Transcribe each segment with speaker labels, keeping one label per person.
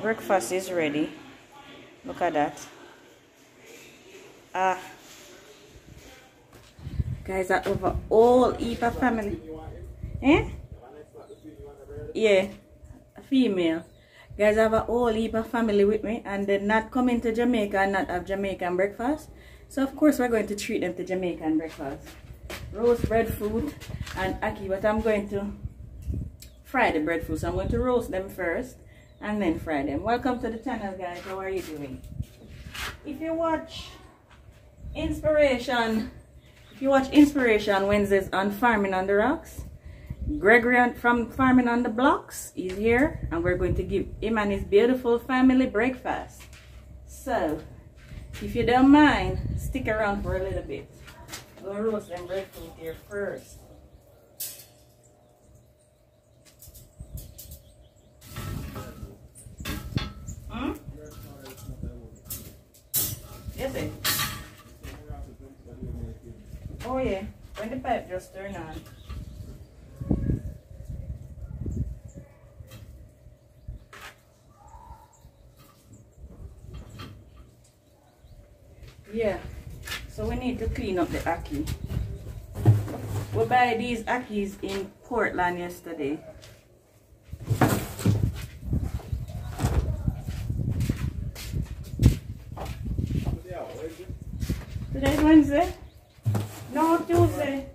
Speaker 1: Breakfast is ready. Look at that. Guys, I have a whole heap of family. Eh? Yeah, a female. Guys, I have a whole heap of family with me, and they're not coming to Jamaica and not have Jamaican breakfast. So of course we're going to treat them to Jamaican breakfast. Roast breadfruit and ackee, but I'm going to fry the breadfruit. So I'm going to roast them first and then fry them. Welcome to the channel, guys. How are you doing? If you watch Inspiration Wednesdays on Farming on the Rocks, Gregory from Farming on the Blocks is here, and we're going to give him and his beautiful family breakfast. So if you don't mind, stick around for a little bit. We'll roast them breadfruit here first. Yes, it. Oh yeah, when the pipe just turn on. Yeah, so we need to clean up the ackee. We buy these ackees in Portland yesterday. Today's Wednesday? No, Tuesday.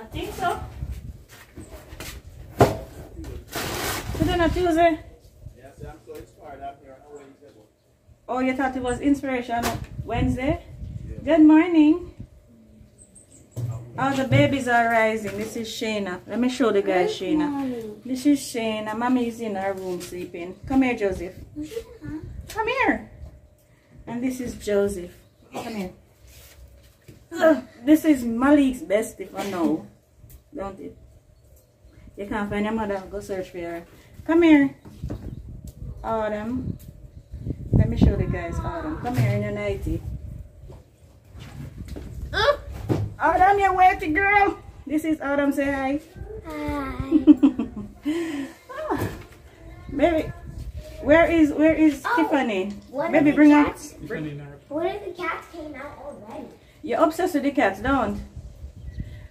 Speaker 1: I think so. Today not Tuesday?
Speaker 2: Yes, I'm so inspired after on Wednesday.
Speaker 1: Oh, you thought it was Inspiration Wednesday? Yeah. Good morning. Oh, the babies are rising. This is Shayna. Let me show the guys Shayna. This is Shayna. Mommy is in her room sleeping. Come here, Joseph. Come here. And this is Joseph. Come here. This is Malik's best if I know. Don't it? You can't find your mother. Go search for her. Come here. Autumn. Let me show the guys Autumn. Come here in your nightie. Autumn, you wetty girl. This is Autumn. Say hi.
Speaker 3: Hi.
Speaker 1: Baby, where is Tiffany? Baby, bring her.
Speaker 3: What if the cats came out already?
Speaker 1: You're obsessed with the cats, don't?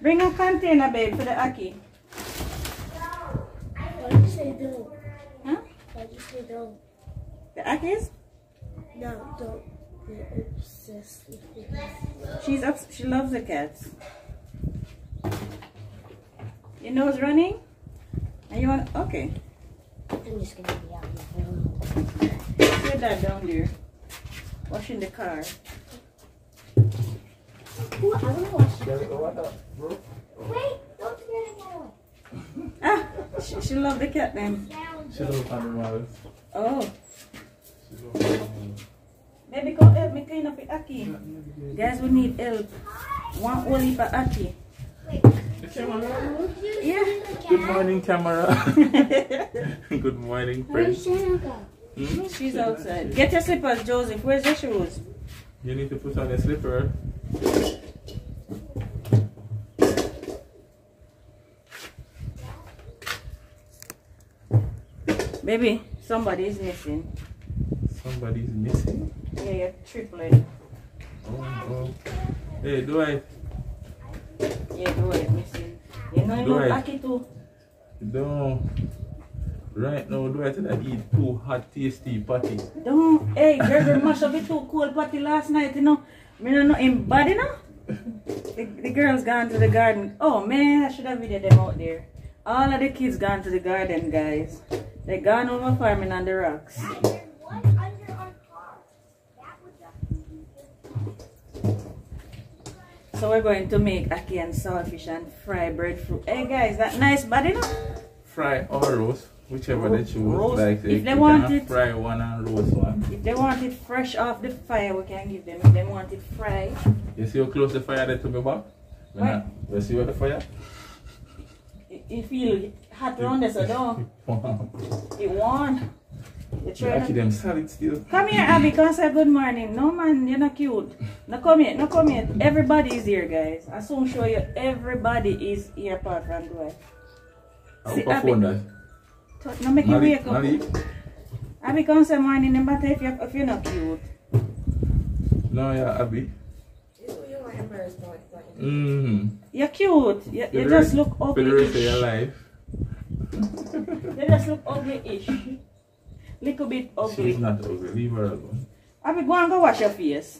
Speaker 1: Bring a container, babe, for the ackee.
Speaker 3: Why did you say don't?
Speaker 1: Huh?
Speaker 3: Why did you say don't?
Speaker 1: The ackees?
Speaker 3: No, don't. You're obsessed with the cats.
Speaker 1: She loves the cats. Your nose running? And you want? Okay.
Speaker 3: I'm just gonna be out in the room.
Speaker 1: Put that down there. Washing the car.
Speaker 3: Ooh, I wanna wash it.
Speaker 2: Bro.
Speaker 3: Wait, don't forget another one.
Speaker 1: Ah, she loves the cat then.
Speaker 2: She loves animals.
Speaker 1: Oh.
Speaker 2: She loves animals.
Speaker 1: Baby, come help me clean up the ackee. Guys, we need help. One whole heap of ackee. Yeah.
Speaker 2: Good morning, camera. Good morning,
Speaker 3: Where's
Speaker 2: friends.
Speaker 3: Shanna go?
Speaker 1: She's outside. Get your slippers, Joseph. Where's your shoes?
Speaker 2: You need to put on a slipper.
Speaker 1: Baby, somebody is missing.
Speaker 2: Somebody's missing.
Speaker 1: Yeah, your triplet.
Speaker 2: Oh. Hey, do I?
Speaker 1: Yeah, do it missing. You know, you
Speaker 2: Do
Speaker 1: know,
Speaker 2: I?
Speaker 1: ackee too.
Speaker 2: Don't. Right now, do I tell I eat 2 hot, tasty patties?
Speaker 1: Don't. Hey, Gregory mash up it too cold patty last night, you know. Me don't know him bad, you know. The girls gone to the garden. Oh man, I should have videoed them out there. All of the kids gone to the garden, guys. They gone over Farming on the Rocks. So we're going to make ackee and saltfish and fry breadfruit. Hey guys, that nice body, you know?
Speaker 2: Fry or roast, whichever they choose.
Speaker 1: Roast.
Speaker 2: Like
Speaker 1: If they
Speaker 2: you
Speaker 1: want
Speaker 2: can
Speaker 1: it-
Speaker 2: fry one and roast one.
Speaker 1: If they want it fresh off the fire, we can give them. If they want it fried,
Speaker 2: You see how close the fire there to me back?
Speaker 1: Right.
Speaker 2: You see where the fire?
Speaker 1: it feel hot around there, so don't.
Speaker 2: Wow.
Speaker 1: It warm. You try
Speaker 2: Actually,
Speaker 1: to...
Speaker 2: them solid still.
Speaker 1: Come here, Abby, come say good morning. No man, you're not cute. No come here, no come here. Everybody is here, guys. I soon show you everybody is here apart from Dwight.
Speaker 2: I'll
Speaker 1: See,
Speaker 2: perform
Speaker 1: Abby.
Speaker 2: that.
Speaker 1: No make you wake up.
Speaker 2: Malik,
Speaker 1: Abby comes some morning, no matter if you're not cute.
Speaker 2: No, yeah, Abby.
Speaker 1: You're cute. You just look
Speaker 2: For the rest of your
Speaker 1: ugly-ish.
Speaker 2: life.
Speaker 1: You just look ugly-ish. Little bit ugly.
Speaker 2: She's not ugly. Leave her alone.
Speaker 1: Abby, go and go wash your face.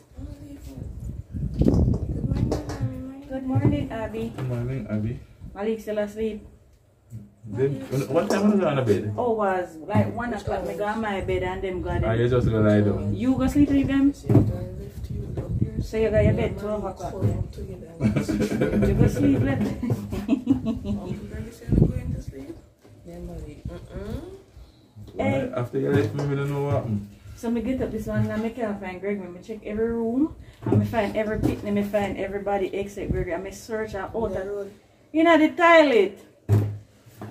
Speaker 1: Good morning, Abby.
Speaker 2: Good morning, Abby.
Speaker 1: Malik still asleep.
Speaker 2: Then, what time was you on the bed?
Speaker 1: Oh, was like 1 o'clock. I go on my bed and them got
Speaker 2: Ah,
Speaker 1: it.
Speaker 2: you just gonna lie down.
Speaker 1: You go sleep with them? So you got your bed 12 o'clock. You go sleep, let
Speaker 2: Hey. After you left me, I don't know what happened.
Speaker 1: So I get up this morning and I can't find Greg. I check every room and I find every pit and I find everybody except Greg. And I search out the you know the toilet.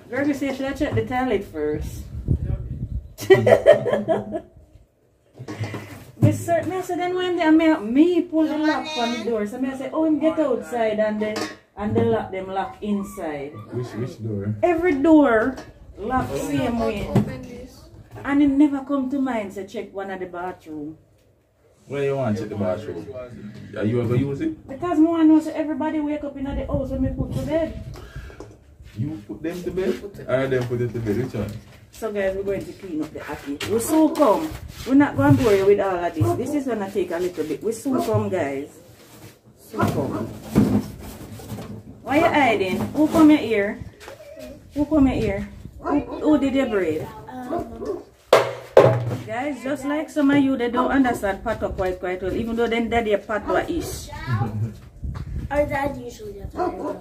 Speaker 1: Greg said should I check the toilet first? I said then when they me pull the lock from the door. So I say, oh him get outside and the lock them lock inside.
Speaker 2: Which door?
Speaker 1: Every door lock same way. And it never come to mind to check one of the bathroom.
Speaker 2: Where you want to check the bathroom? Are you ever use it?
Speaker 1: Because more knows everybody wake up in the house when we put to bed.
Speaker 2: You put them to bed? Or them put it to bed? Which one?
Speaker 1: So guys, we're going to clean up the Ackee. We soon come. We're not going to bore you with all of this. This is going to take a little bit. We soon come, guys. Soon come. Why you hiding? Who come here? Who come here? Who did your braid? Guys, just like some of you, they don't understand patois quite well, even though then daddy a patois-ish.
Speaker 3: Our dad usually does it.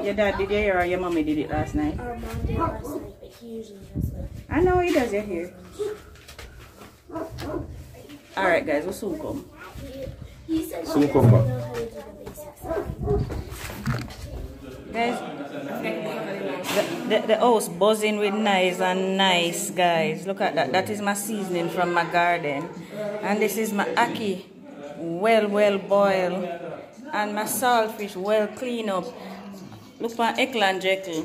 Speaker 1: Your dad did it or your mommy did it last night?
Speaker 3: Our mom did it last night, but he usually does it.
Speaker 1: I know he does your hair. Alright guys, we'll soon come.
Speaker 3: He said
Speaker 2: Soon
Speaker 3: he
Speaker 2: come
Speaker 3: doesn't
Speaker 2: back.
Speaker 3: know how to do the basics.
Speaker 1: Guys, the house buzzing with nice, guys. Look at that. That is my seasoning from my garden. And this is my Ackee, well boiled. And my saltfish, well cleaned up. Look for Eckland Jekyll.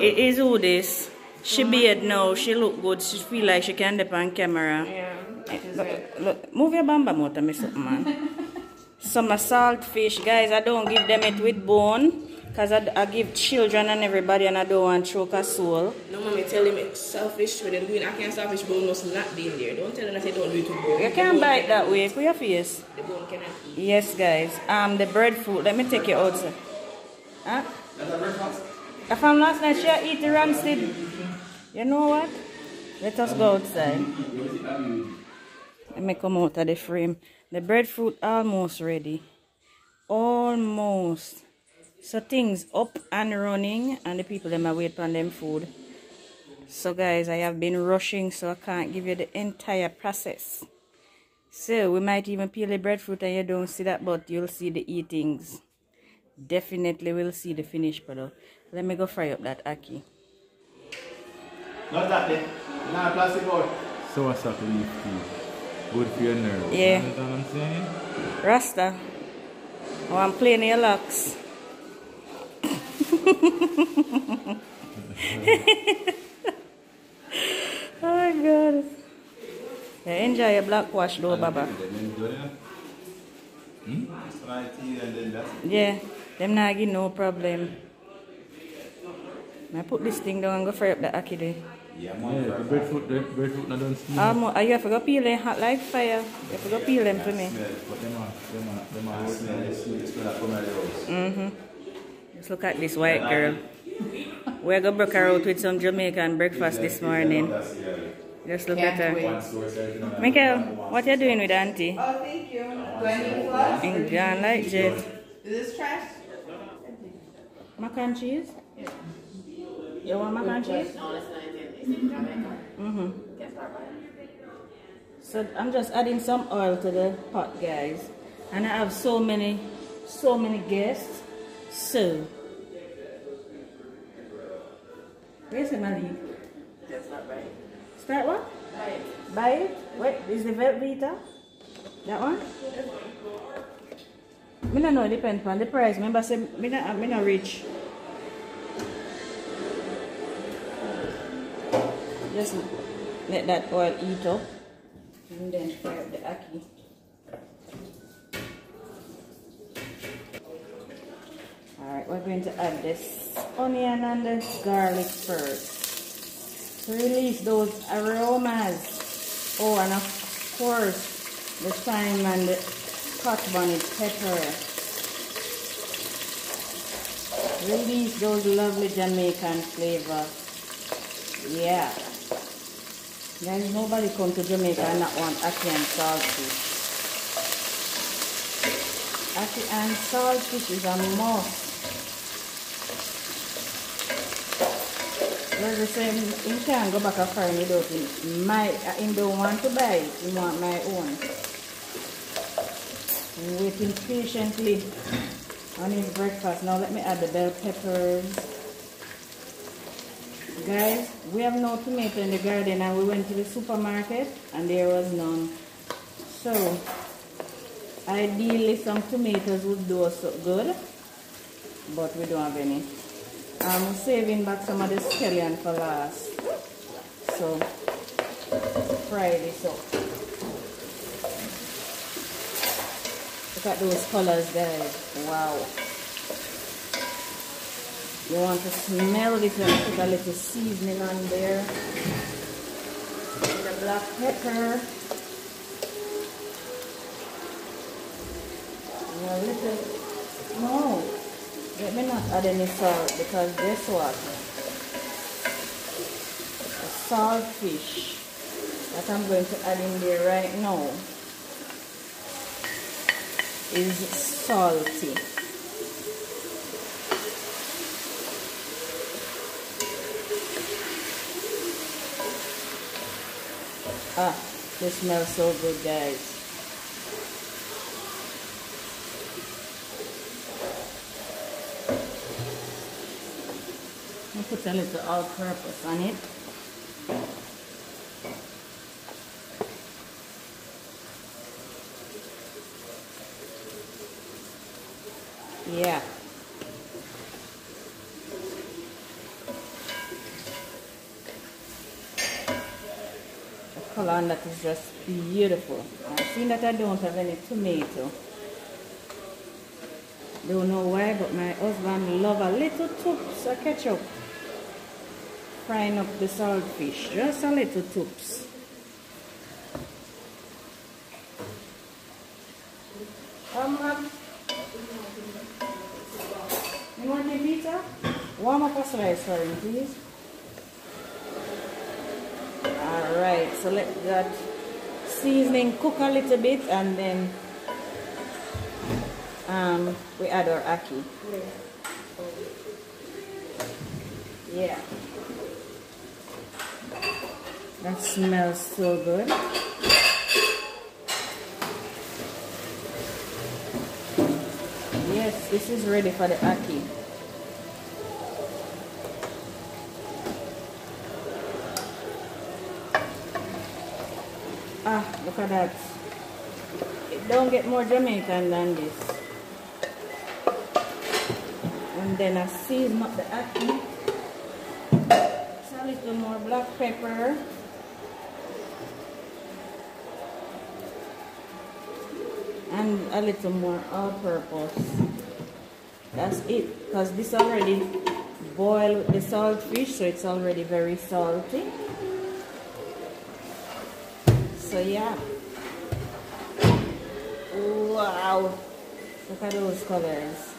Speaker 1: It is who this. She beard now. She look good. She feel like she can dip on camera. Yeah. Look, move your bamba motor, me something, man. Some saltfish, guys. I don't give them it with bone. Because I give children and everybody and I don't want to choke a soul.
Speaker 4: No, mommy, tell him it's selfish. When they're doing Ackee Saltfish, bone must not be in there. Don't tell them that they don't do it with bone.
Speaker 1: You can't bite that way. Put your face.
Speaker 4: The bone cannot eat.
Speaker 1: Yes, guys. The breadfruit. Let me take you outside. Huh? From last night, she eat the rancid. You know what? Let us go outside. Let me come out of the frame. The breadfruit almost ready. Almost. So things up and running and the people them are waiting on them food. So guys, I have been rushing so I can't give you the entire process. So we might even peel the breadfruit and you don't see that, but you'll see the eatings. Definitely will see the finished product. Let me go fry up that Ackee.
Speaker 5: Not that then. Not plastic board.
Speaker 2: So what's up leaf tea? Good for your nerves.
Speaker 1: Yeah.
Speaker 2: You know what I'm saying?
Speaker 1: Rasta. Oh, I'm playing your locks. Oh my god. Yeah, enjoy your black wash though, Baba. Yeah, them not give no problem. I put this thing down and go fry up the Ackee there.
Speaker 2: Yeah, the breadfruit not done smooth.
Speaker 1: You have to go peel them hot like fire. You have to go peel them for me.
Speaker 2: But them are
Speaker 1: Just look at this white girl. We're going to break her out with some Jamaican breakfast this morning. Just look at her. Michael, what you doing with Auntie?
Speaker 6: Oh, thank you. Do I need gloves?
Speaker 1: And gone like jet.
Speaker 6: Is this trash?
Speaker 1: Mac and cheese? You want mac and cheese? So I'm just adding some oil to the pot, guys. And I have so many guests. So, where's the money?
Speaker 6: That's not right.
Speaker 1: Start what?
Speaker 6: Buy it.
Speaker 1: Buy it? Wait, is the Velveeta? That one? I don't know, it depends on the price. Remember, I said, I not rich. Just let that oil heat up and then fry up the ackee. Alright, we're going to add this onion and the garlic first to release those aromas. Oh, and of course the thyme and the scotch bonnet pepper. Release those lovely Jamaican flavors. Yeah. Guys, nobody come to Jamaica and not want ackee and saltfish. Ackee and saltfish is a must. There's the same, you can't go back a foreign without him don't want to buy it, he want my own. I'm waiting patiently on his breakfast. Now let me add the bell peppers. Guys, we have no tomato in the garden and we went to the supermarket and there was none. So, ideally some tomatoes would do us good, but we don't have any. I'm saving back some of the scallion for last. So, fry this up. Look at those colors, guys. Wow. You want to smell this and put a little seasoning on there. The black pepper. And a little, no, let me not add any salt because guess what? The saltfish that I'm going to add in there right now is salty. Ah, this smells so good, guys. I'll put a little all-purpose on it. Yeah. Color on that is just beautiful. I've seen that I don't have any tomato. Don't know why, but my husband loves a little toops of ketchup. Frying up the saltfish, just a little toops. You want the pizza? Warm up a slice for him, please. Alright, so let that seasoning cook a little bit and then we add our ackee. Yeah. That smells so good. Yes, this is ready for the ackee. Ah, look at that. It don't get more Jamaican than this. And then I season up the ackee. It's a little more black pepper. And a little more all-purpose. That's it. Because this already boiled with the saltfish, so it's already very salty. So yeah. Wow. Look at those colors.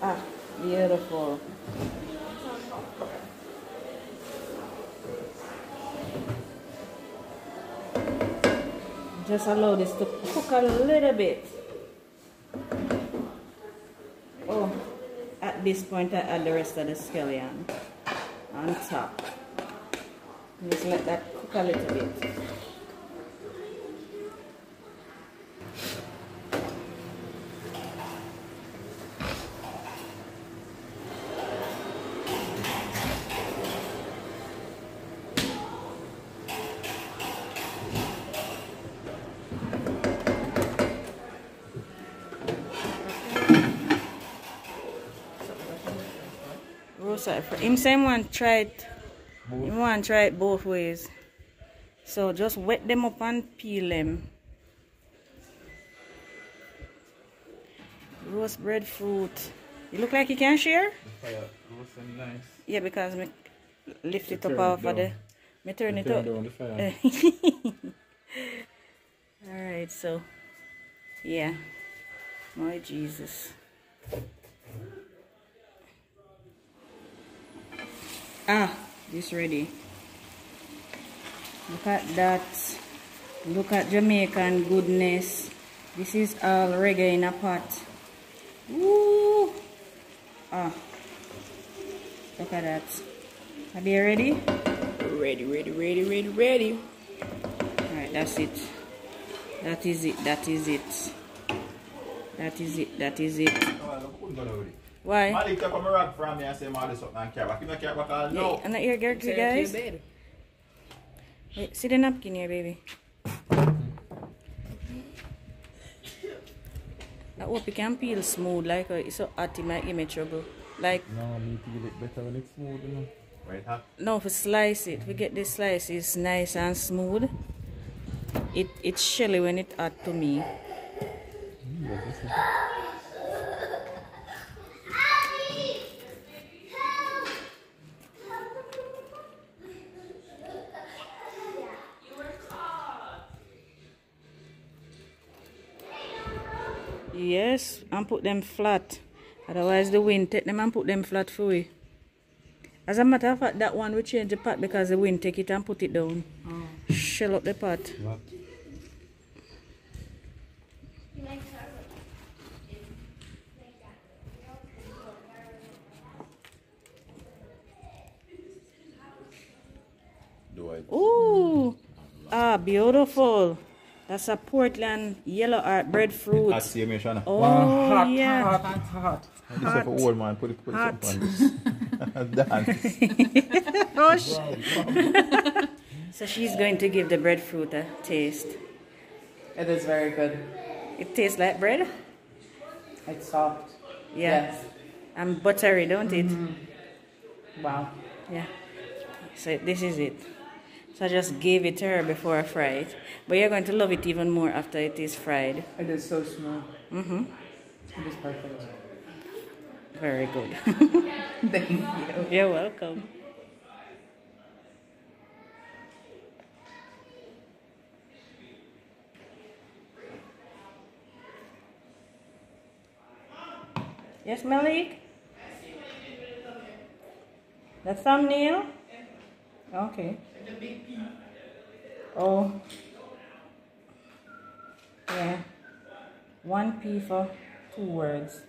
Speaker 1: Ah, beautiful. Just allow this to cook a little bit. Oh, at this point I add the rest of the scallion on top. Just let that cook a little bit. sorry. Him say him want try it. He want try it both ways. So just wet them up and peel them. Roast breadfruit. You look like you can share?
Speaker 2: The fire roast and nice.
Speaker 1: Yeah, because me lift it up off of the. Me turn it up.
Speaker 2: Down the fire.
Speaker 1: Alright, so yeah. My Jesus. Ah, this ready. Look at that. Look at Jamaican goodness. This is all reggae in a pot. Woo! Ah. Look at that. Are they ready?
Speaker 4: Ready, ready, ready, ready, ready.
Speaker 1: Alright, that's it. That is it. That is it. That is it. That is it. Why?
Speaker 5: Malik took a rock from me and say, "Malik, something and carry back." Give me a carry back, no.
Speaker 1: Yeah, I'm not here, guys. Wait, see the napkin here, baby. I hope it can peel smooth, like it's so hot it might give me trouble. Like,
Speaker 2: No, me peel it better when it's smooth, you know.
Speaker 5: Right, huh?
Speaker 1: no, if we slice it, we get the slice, it's nice and smooth. It's shelly when it's hot to me. Yes, and put them flat. Otherwise the wind take them and put them flat for we. As a matter of fact, that one we change the pot because the wind take it and put it down. Oh. Shell up the pot.
Speaker 2: What?
Speaker 1: Ooh, ah, beautiful. That's a Portland yellow art breadfruit.
Speaker 5: That's the mission.
Speaker 1: Oh,
Speaker 2: hot,
Speaker 1: yeah.
Speaker 2: hot.
Speaker 5: And this is for old man. Put it
Speaker 1: Hot.
Speaker 5: up on this. Dance.
Speaker 1: Gosh. So she's going to give the breadfruit a taste.
Speaker 6: It is very good.
Speaker 1: It tastes like bread?
Speaker 6: It's soft.
Speaker 1: Yeah.
Speaker 6: Yes.
Speaker 1: And buttery, don't it?
Speaker 6: Wow.
Speaker 1: Yeah. So this is it. So I just gave it to her before I fry it. But you're going to love it even more after it is fried.
Speaker 6: It is so smooth.
Speaker 1: Mm-hmm.
Speaker 6: It is perfect.
Speaker 1: Very good.
Speaker 6: Thank you.
Speaker 1: You're welcome. Yes, Malik? The thumbnail? Okay. Oh. Yeah. 1 P for 2 words.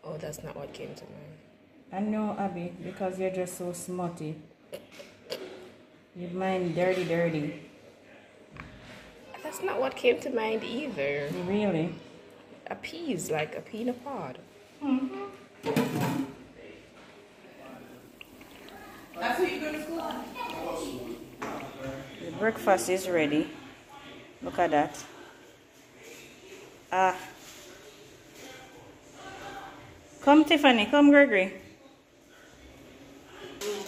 Speaker 4: Oh, that's not what came to mind.
Speaker 1: I know, Abby, because you're just so smutty. Your mind dirty, dirty.
Speaker 4: That's not what came to mind either.
Speaker 1: Really?
Speaker 4: A pea is like a pea in a pod.
Speaker 6: That's what you go to school on?
Speaker 1: The breakfast is ready. Look at that. Ah. Come, Tiffany. Come, Gregory.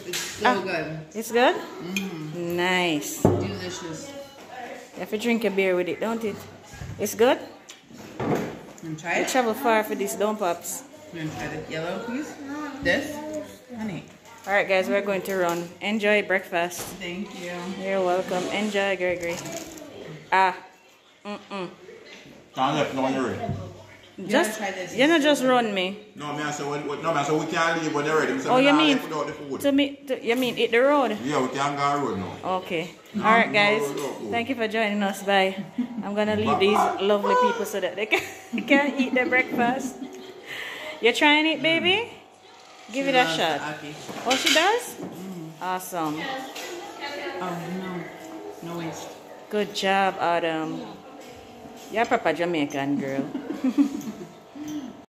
Speaker 6: It's so good.
Speaker 1: It's good? Nice.
Speaker 6: Delicious.
Speaker 1: You have to drink a beer with it, don't it? It's good?
Speaker 6: And try
Speaker 1: You
Speaker 6: it.
Speaker 1: travel far for this, don't pops?
Speaker 6: You want to try the yellow, please? This? Honey.
Speaker 1: Alright, guys, we're going to run. Enjoy breakfast.
Speaker 6: Thank you.
Speaker 1: You're welcome. Enjoy, Gregory. Ah.
Speaker 5: Can't left now when you're ready.
Speaker 1: Just,
Speaker 6: try this.
Speaker 1: you know, just run me.
Speaker 5: No, man, so we can't leave when they're ready. So
Speaker 1: Oh, you
Speaker 5: nah,
Speaker 1: mean
Speaker 5: left without the food.
Speaker 1: you mean hit the road?
Speaker 5: Yeah, we can't go road now.
Speaker 1: Okay. Alright, guys.
Speaker 5: no.
Speaker 1: Thank you for joining us. Bye. I'm gonna leave these lovely people so that they can eat their breakfast. You're trying it, baby? Give it a shot.
Speaker 6: Ackee.
Speaker 1: Oh, she does? Awesome.
Speaker 6: Oh, no. No waste.
Speaker 1: Good job, Autumn. You're a proper Jamaican girl.